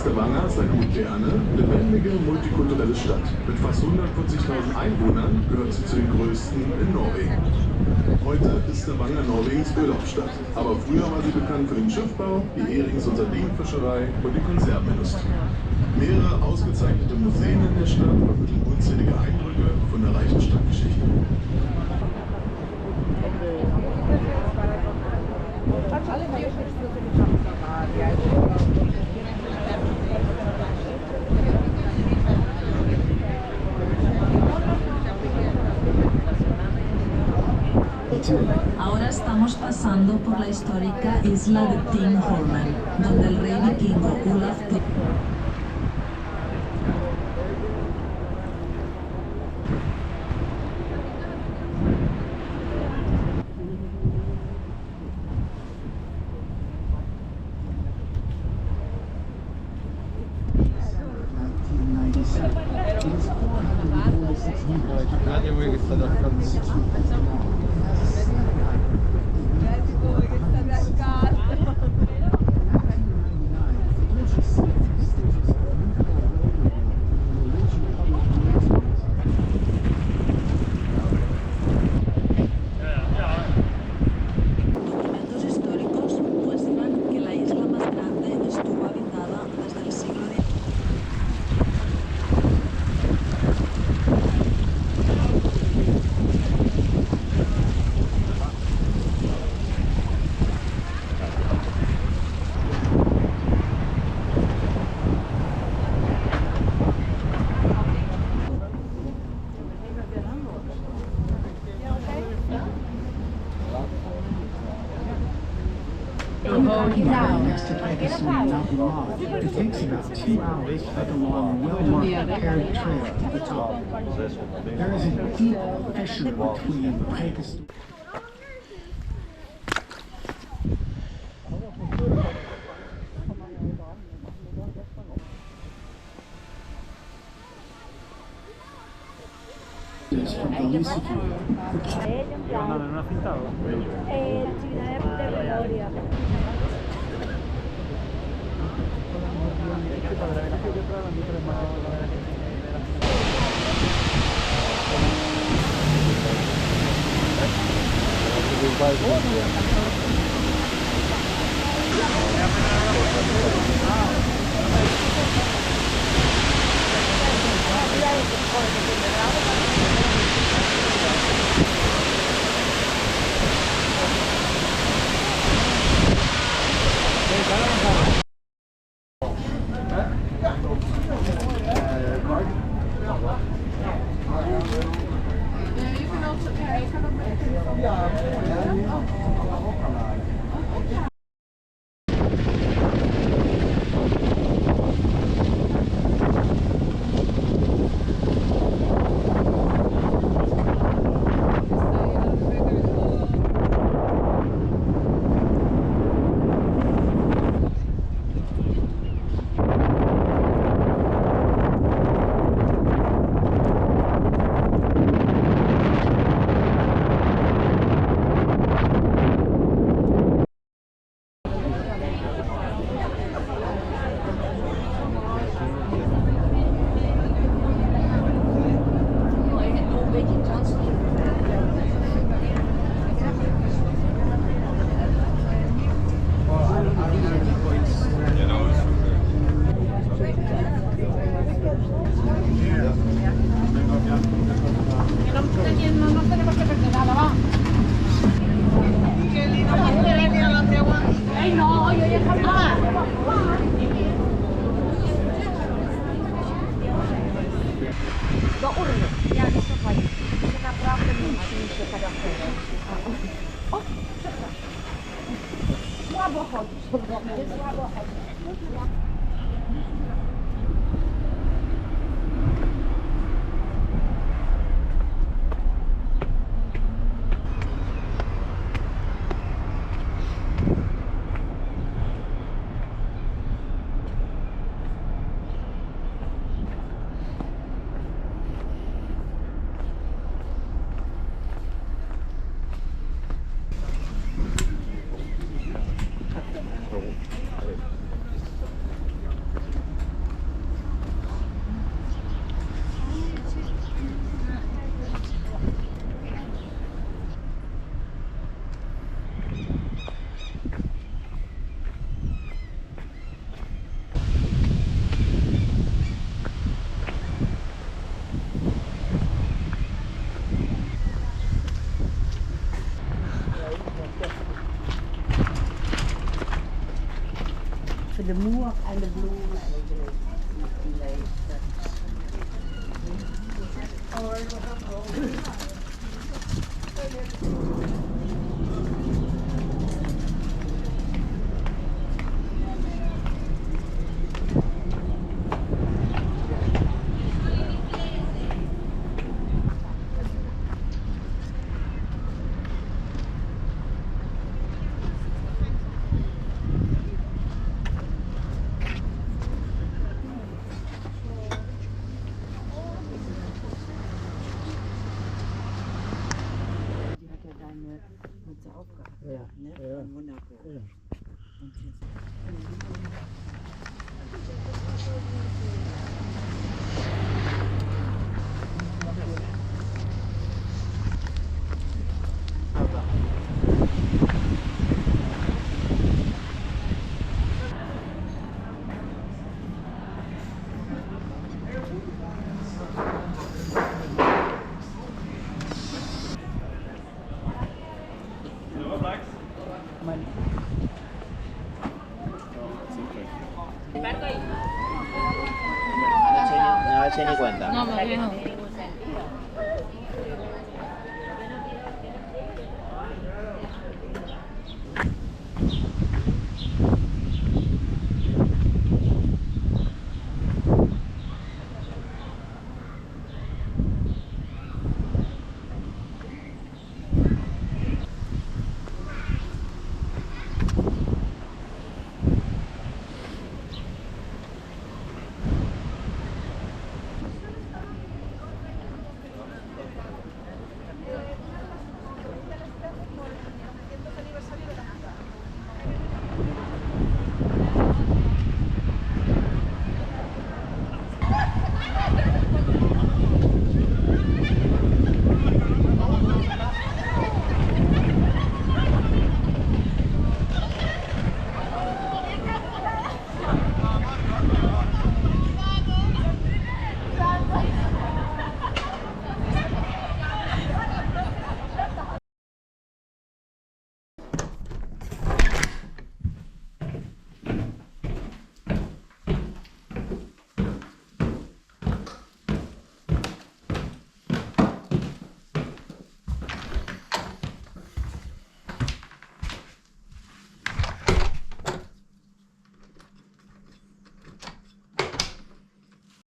Stavanger ist eine moderne, lebendige, multikulturelle Stadt. Mit fast 140.000 Einwohnern gehört sie zu den größten in Norwegen. Heute ist Stavanger Norwegens Ölhauptstadt, aber früher war sie bekannt für den Schiffbau, die Herings- und Sardinenfischerei und die Konservenindustrie. Mehrere ausgezeichnete Museen in der Stadt vermitteln unzählige Eindrücke von der reichen Stadtgeschichte. Ahora estamos pasando por la histórica isla de Holmen, donde el rey vikingo Olaf Next to Preikestolen mountain lodge. It takes about 2 hours to hike along a well-marked paved trail to the top. There is a deep fissure between Preikestolen. From the Lysefjord. Słabo chodzisz. Słabo chodzisz. De moer en de bloemen en de leeftijd. Ja, ja. Ja. No, se ni cuenta. No, me viejo.